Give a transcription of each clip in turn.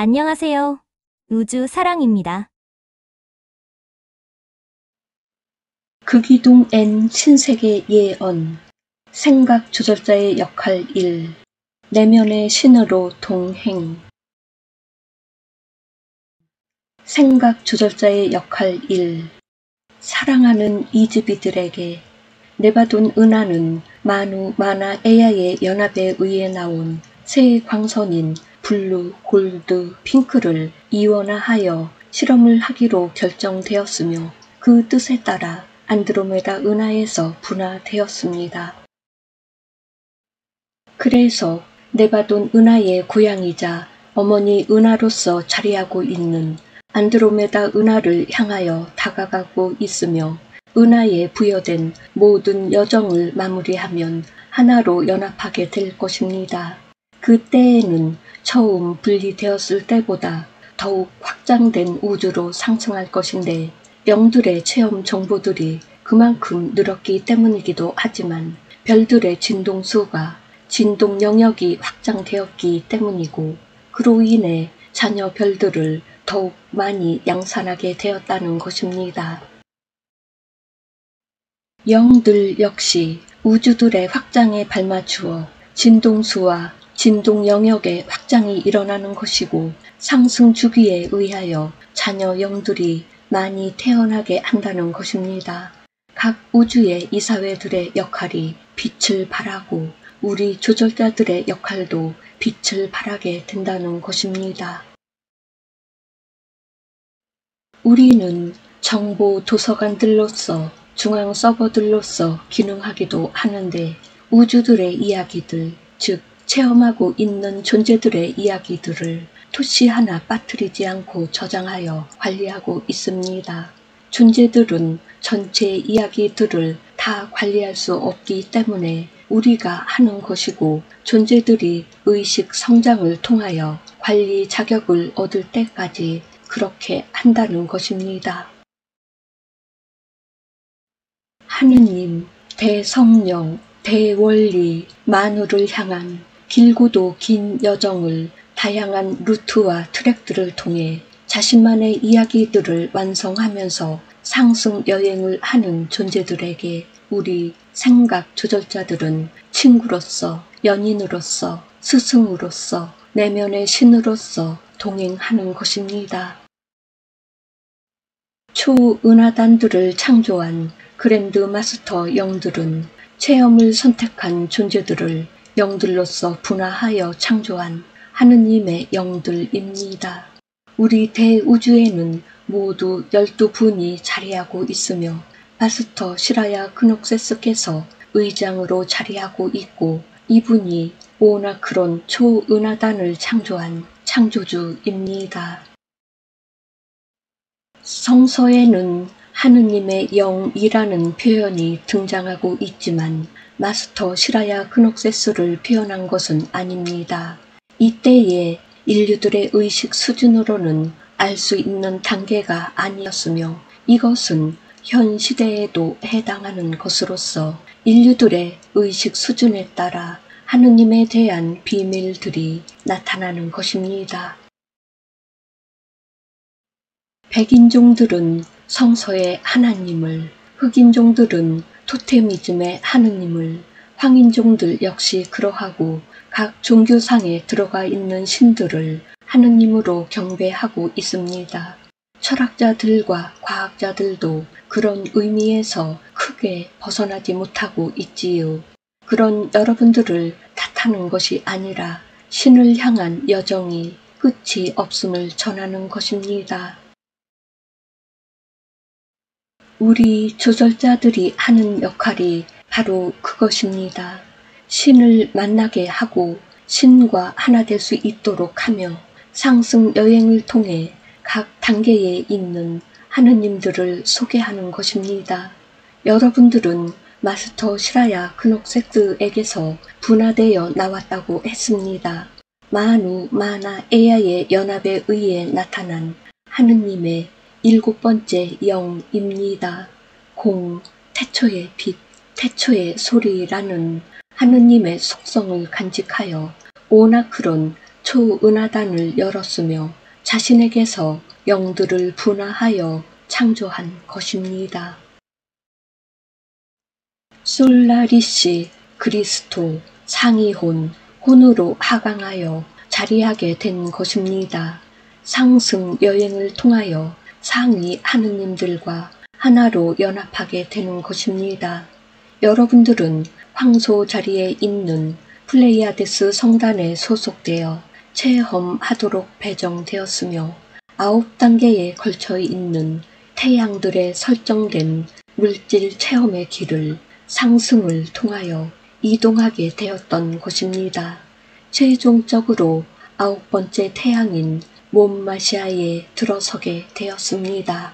안녕하세요. 우주 사랑입니다. 극이동 N 신세계 예언 생각 조절자의 역할 1 내면의 신으로 동행 생각 조절자의 역할 1 사랑하는 이즈비들에게 내받은 은하는 마누 마나 에야의 연합에 의해 나온 새 광선인 블루, 골드, 핑크를 이원화하여 실험을 하기로 결정되었으며 그 뜻에 따라 안드로메다 은하에서 분화되었습니다. 그래서 네바돈 은하의 고향이자 어머니 은하로서 자리하고 있는 안드로메다 은하를 향하여 다가가고 있으며 은하에 부여된 모든 여정을 마무리하면 하나로 연합하게 될 것입니다. 그때에는 처음 분리되었을 때보다 더욱 확장된 우주로 상승할 것인데 영들의 체험 정보들이 그만큼 늘었기 때문이기도 하지만 별들의 진동수가 진동 영역이 확장되었기 때문이고 그로 인해 자녀 별들을 더욱 많이 양산하게 되었다는 것입니다. 영들 역시 우주들의 확장에 발맞추어 진동수와 진동 영역의 확장이 일어나는 것이고 상승 주기에 의하여 자녀 영들이 많이 태어나게 한다는 것입니다. 각 우주의 이사회들의 역할이 빛을 발하고 우리 조절자들의 역할도 빛을 발하게 된다는 것입니다. 우리는 정보 도서관들로서 중앙 서버들로서 기능하기도 하는데 우주들의 이야기들, 즉 체험하고 있는 존재들의 이야기들을 토시 하나 빠뜨리지 않고 저장하여 관리하고 있습니다. 존재들은 전체 이야기들을 다 관리할 수 없기 때문에 우리가 하는 것이고 존재들이 의식 성장을 통하여 관리 자격을 얻을 때까지 그렇게 한다는 것입니다. 하느님, 대성령, 대원리, 만우를 향한 길고도 긴 여정을 다양한 루트와 트랙들을 통해 자신만의 이야기들을 완성하면서 상승 여행을 하는 존재들에게 우리 생각 조절자들은 친구로서, 연인으로서, 스승으로서, 내면의 신으로서 동행하는 것입니다. 초은하단들을 창조한 그랜드 마스터 영들은 체험을 선택한 존재들을 영들로서 분화하여 창조한 하느님의 영들입니다. 우리 대우주에는 모두 12분이 자리하고 있으며 마스터 시라야 그녹세스께서 의장으로 자리하고 있고 이분이 오나크론 초은하단을 창조한 창조주입니다. 성서에는 하느님의 영이라는 표현이 등장하고 있지만 마스터 시라야 그녹세스를 표현한 것은 아닙니다. 이때의 인류들의 의식 수준으로는 알 수 있는 단계가 아니었으며 이것은 현 시대에도 해당하는 것으로서 인류들의 의식 수준에 따라 하느님에 대한 비밀들이 나타나는 것입니다. 백인종들은 성서의 하나님을, 흑인종들은 토테미즘의 하느님을, 황인종들 역시 그러하고 각 종교상에 들어가 있는 신들을 하느님으로 경배하고 있습니다. 철학자들과 과학자들도 그런 의미에서 크게 벗어나지 못하고 있지요. 그런 여러분들을 탓하는 것이 아니라 신을 향한 여정이 끝이 없음을 전하는 것입니다. 우리 조절자들이 하는 역할이 바로 그것입니다. 신을 만나게 하고 신과 하나 될 수 있도록 하며 상승 여행을 통해 각 단계에 있는 하느님들을 소개하는 것입니다. 여러분들은 마스터 시라야 그녹세스에게서 분화되어 나왔다고 했습니다. 마누 마나 에야의 연합에 의해 나타난 하느님의 7번째 영입니다. 공, 태초의 빛, 태초의 소리라는 하느님의 속성을 간직하여 오나크론 초은하단을 열었으며 자신에게서 영들을 분화하여 창조한 것입니다. 솔라리시 그리스토 상이혼, 혼으로 하강하여 자리하게 된 것입니다. 상승 여행을 통하여 상위 하느님들과 하나로 연합하게 되는 것입니다. 여러분들은 황소 자리에 있는 플레이아데스 성단에 소속되어 체험하도록 배정되었으며 9단계에 걸쳐 있는 태양들의 설정된 물질 체험의 길을 상승을 통하여 이동하게 되었던 것입니다. 최종적으로 9번째 태양인 몬마시아에 들어서게 되었습니다.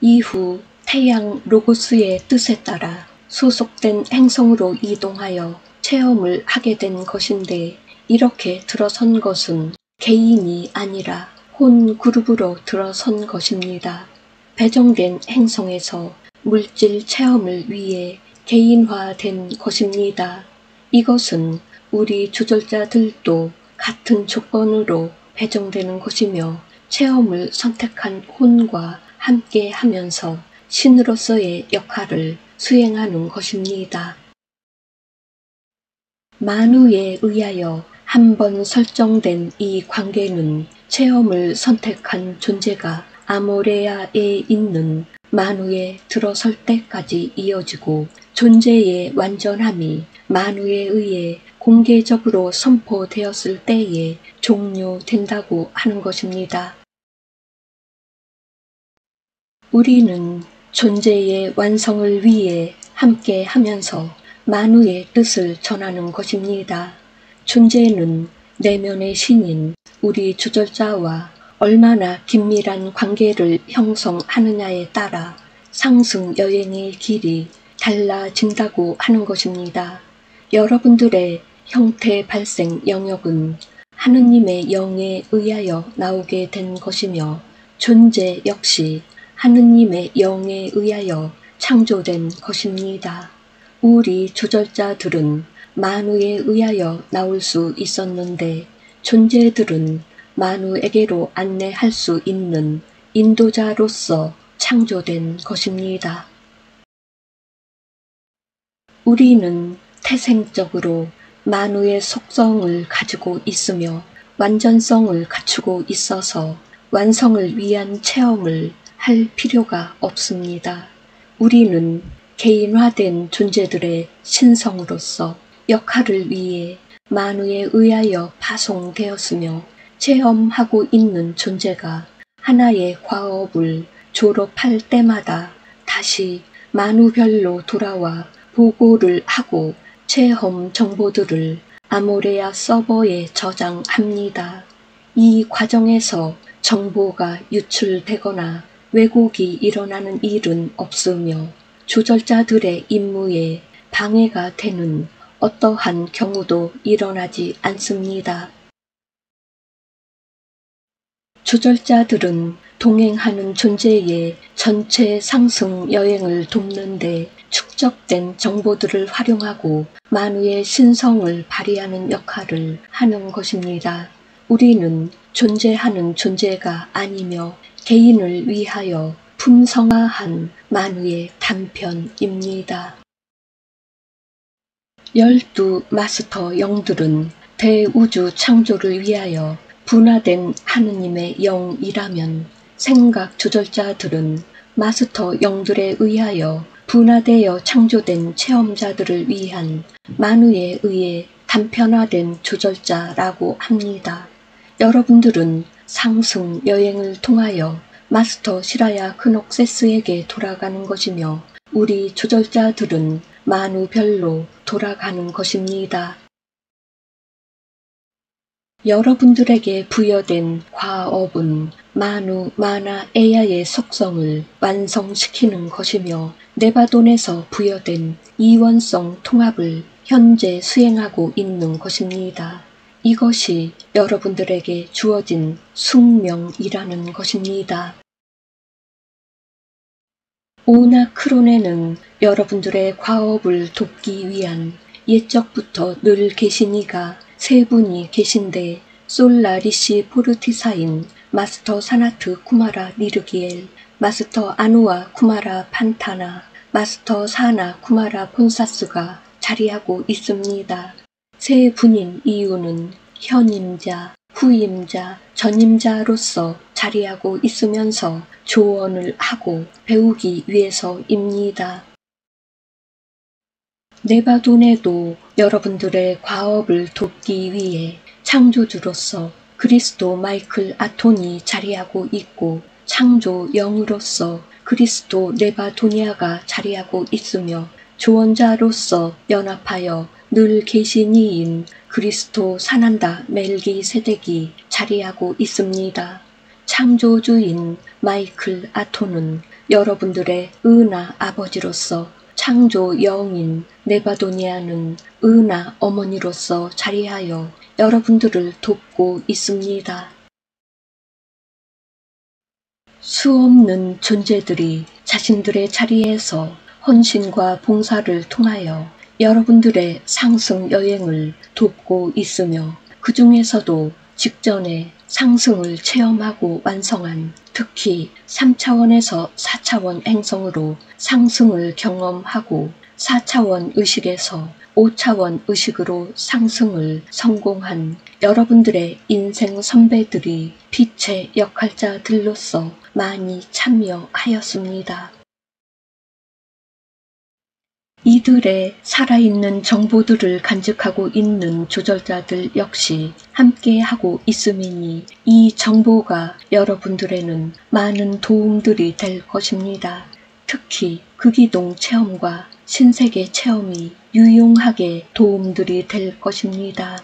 이후 태양 로고스의 뜻에 따라 소속된 행성으로 이동하여 체험을 하게 된 것인데, 이렇게 들어선 것은 개인이 아니라 혼 그룹으로 들어선 것입니다. 배정된 행성에서 물질 체험을 위해 개인화된 것입니다. 이것은 우리 주절자들도 같은 조건으로 배정되는 것이며 체험을 선택한 혼과 함께 하면서 신으로서의 역할을 수행하는 것입니다. 만우에 의하여 한번 설정된 이 관계는 체험을 선택한 존재가 아모레아에 있는 만우에 들어설 때까지 이어지고, 존재의 완전함이 만우에 의해 공개적으로 선포되었을 때에 종료된다고 하는 것입니다. 우리는 존재의 완성을 위해 함께 하면서 만우의 뜻을 전하는 것입니다. 존재는 내면의 신인 우리 주절자와 얼마나 긴밀한 관계를 형성하느냐에 따라 상승 여행의 길이 달라진다고 하는 것입니다. 여러분들의 형태 발생 영역은 하느님의 영에 의하여 나오게 된 것이며, 존재 역시 하느님의 영에 의하여 창조된 것입니다. 우리 주절자들은 만우에 의하여 나올 수 있었는데, 존재들은 만우에게로 안내할 수 있는 인도자로서 창조된 것입니다. 우리는 태생적으로 만우의 속성을 가지고 있으며 완전성을 갖추고 있어서 완성을 위한 체험을 할 필요가 없습니다. 우리는 개인화된 존재들의 신성으로서 역할을 위해 만우에 의하여 파송되었으며, 체험하고 있는 존재가 하나의 과업을 졸업할 때마다 다시 만우별로 돌아와 보고를 하고 체험 정보들을 아모레아 서버에 저장합니다. 이 과정에서 정보가 유출되거나 왜곡이 일어나는 일은 없으며 주절자들의 임무에 방해가 되는 어떠한 경우도 일어나지 않습니다. 주절자들은 동행하는 존재의 전체 상승 여행을 돕는데 축적된 정보들을 활용하고 만우의 신성을 발휘하는 역할을 하는 것입니다. 우리는 존재하는 존재가 아니며 개인을 위하여 품성화한 만우의 단편입니다. 12 마스터 영들은 대우주 창조를 위하여 분화된 하느님의 영이라면, 생각 조절자들은 마스터 영들에 의하여 분화되어 창조된 체험자들을 위한 만우에 의해 단편화된 조절자라고 합니다. 여러분들은 상승 여행을 통하여 마스터 시라야 크녹세스에게 돌아가는 것이며, 우리 조절자들은 만우별로 돌아가는 것입니다. 여러분들에게 부여된 과업은 만우 마나 에야의 속성을 완성시키는 것이며, 네바돈에서 부여된 이원성 통합을 현재 수행하고 있는 것입니다. 이것이 여러분들에게 주어진 숙명이라는 것입니다. 오나크론에는 여러분들의 과업을 돕기 위한 옛적부터 늘 계신 이가 세 분이 계신데 솔라리시 포르티사인 마스터 사나트 쿠마라 니르기엘, 마스터 아누아 쿠마라 판타나, 마스터 사나 쿠마라 폰사스가 자리하고 있습니다. 세 분인 이유는 현임자, 후임자, 전임자로서 자리하고 있으면서 조언을 하고 배우기 위해서입니다. 네바돈에도 여러분들의 과업을 돕기 위해 창조주로서 그리스도 마이클 아톤이 자리하고 있고, 창조 영으로서 그리스도 네바도니아가 자리하고 있으며, 조언자로서 연합하여 늘 계신 이인 그리스도 사난다 멜기세덱이 자리하고 있습니다. 창조주인 마이클 아톤은 여러분들의 은하 아버지로서, 창조 영인 네바도니아는 은하 어머니로서 자리하여 여러분들을 돕고 있습니다. 수없는 존재들이 자신들의 자리에서 헌신과 봉사를 통하여 여러분들의 상승 여행을 돕고 있으며, 그 중에서도 직전에 상승을 체험하고 완성한, 특히 3차원에서 4차원 행성으로 상승을 경험하고 4차원 의식에서 5차원 의식으로 상승을 성공한 여러분들의 인생 선배들이 빛의 역할자들로서 많이 참여하였습니다. 이들의 살아있는 정보들을 간직하고 있는 조절자들 역시 함께하고 있음이니 이 정보가 여러분들에는 많은 도움들이 될 것입니다. 특히 극이동 체험과 신세계 체험이 유용하게 도움들이 될 것입니다.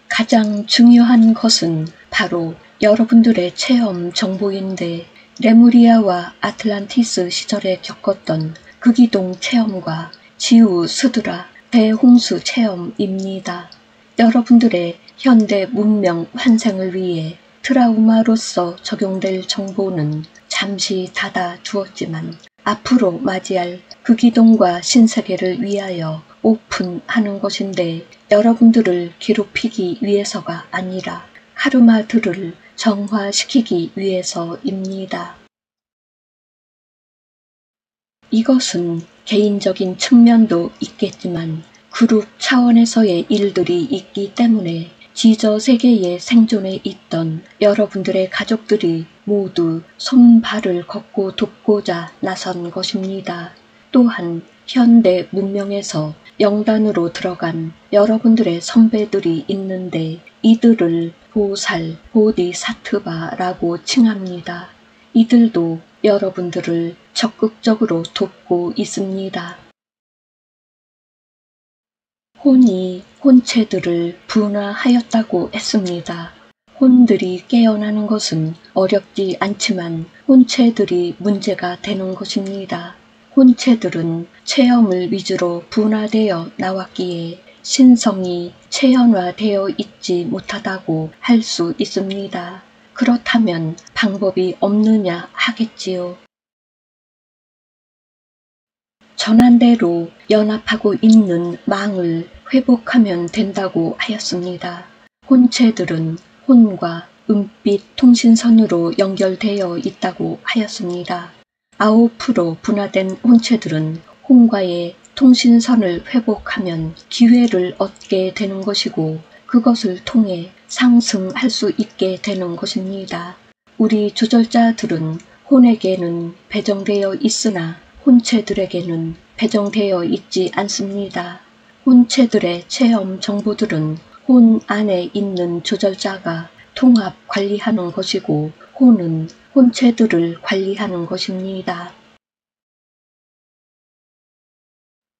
가장 중요한 것은 바로 여러분들의 체험 정보인데, 레무리아와 아틀란티스 시절에 겪었던 극이동 체험과 지우 스드라 대홍수 체험입니다. 여러분들의 현대 문명 환생을 위해 트라우마로서 적용될 정보는 잠시 닫아 두었지만, 앞으로 맞이할 극이동과 신세계를 위하여 오픈하는 것인데, 여러분들을 괴롭히기 위해서가 아니라 카르마들을 정화시키기 위해서입니다. 이것은 개인적인 측면도 있겠지만 그룹 차원에서의 일들이 있기 때문에 지저세계의 생존에 있던 여러분들의 가족들이 모두 손발을 걷고 돕고자 나선 것입니다. 또한 현대 문명에서 영단으로 들어간 여러분들의 선배들이 있는데, 이들을 보살, 보디사트바라고 칭합니다. 이들도 여러분들을 적극적으로 돕고 있습니다. 혼이 혼체들을 분화하였다고 했습니다. 혼들이 깨어나는 것은 어렵지 않지만 혼체들이 문제가 되는 것입니다. 혼체들은 체험을 위주로 분화되어 나왔기에 신성이 체현화되어 있지 못하다고 할 수 있습니다. 그렇다면 방법이 없느냐 하겠지요. 전한대로 연합하고 있는 망을 회복하면 된다고 하였습니다. 혼체들은 혼과 은빛 통신선으로 연결되어 있다고 하였습니다. 아오프로 분화된 혼체들은 혼과의 통신선을 회복하면 기회를 얻게 되는 것이고, 그것을 통해 상승할 수 있게 되는 것입니다. 우리 조절자들은 혼에게는 배정되어 있으나 혼체들에게는 배정되어 있지 않습니다. 혼체들의 체험 정보들은 혼 안에 있는 조절자가 통합 관리하는 것이고, 혼은 혼체들을 관리하는 것입니다.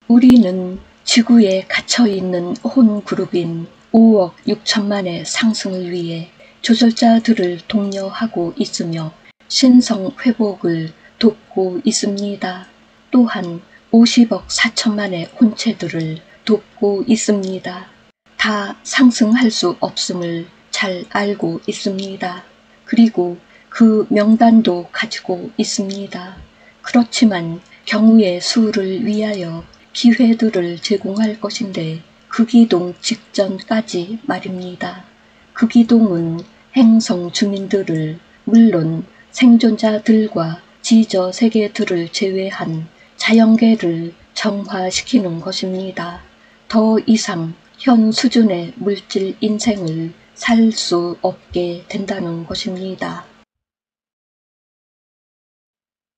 우리는 지구에 갇혀있는 혼 그룹인 5억 6천만의 상승을 위해 조절자들을 독려하고 있으며 신성 회복을 돕고 있습니다. 또한 50억 4천만의 혼체들을 돕고 있습니다. 다 상승할 수 없음을 잘 알고 있습니다. 그리고 그 명단도 가지고 있습니다. 그렇지만 경우의 수를 위하여 기회들을 제공할 것인데, 극이동 직전까지 말입니다. 극이동은 행성 주민들을 물론 생존자들과 지저 세계들을 제외한 자연계를 정화시키는 것입니다. 더 이상 현 수준의 물질 인생을 살 수 없게 된다는 것입니다.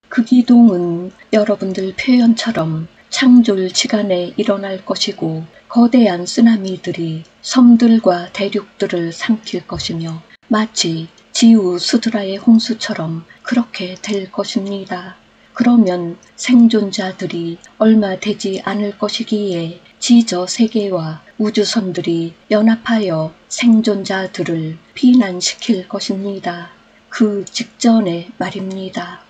극이동은 여러분들 표현처럼 창졸지간에 일어날 것이고 거대한 쓰나미들이 섬들과 대륙들을 삼킬 것이며 마치 지우 수드라의 홍수처럼 그렇게 될 것입니다. 그러면 생존자들이 얼마 되지 않을 것이기에 지저 세계와 우주선들이 연합하여 생존자들을 피난시킬 것입니다. 그 직전에 말입니다.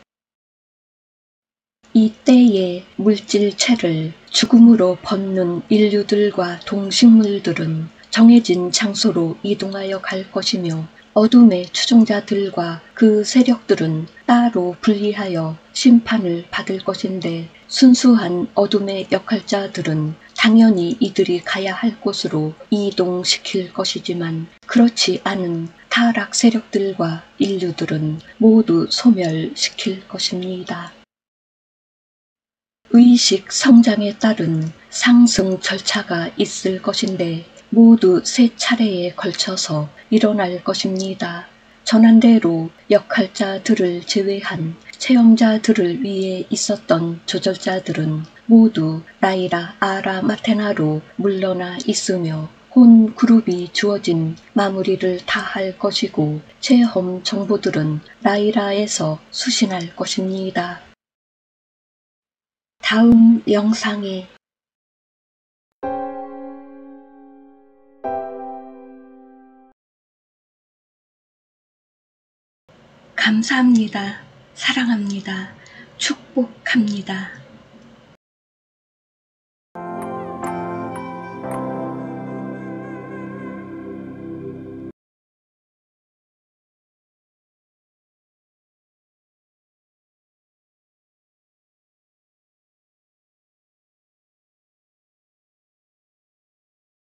이때의 물질체를 죽음으로 벗는 인류들과 동식물들은 정해진 장소로 이동하여 갈 것이며 어둠의 추종자들과 그 세력들은 따로 분리하여 심판을 받을 것인데 순수한 어둠의 역할자들은 당연히 이들이 가야 할 곳으로 이동시킬 것이지만 그렇지 않은 타락 세력들과 인류들은 모두 소멸시킬 것입니다. 의식 성장에 따른 상승 절차가 있을 것인데 모두 3차례에 걸쳐서 일어날 것입니다. 전한대로 역할자들을 제외한 체험자들을 위해 있었던 조절자들은 모두 라이라 아라마테나로 물러나 있으며 혼 그룹이 주어진 마무리를 다 할 것이고 체험 정보들은 라이라에서 수신할 것입니다. 다음 영상에 감사합니다. 사랑합니다. 축복합니다.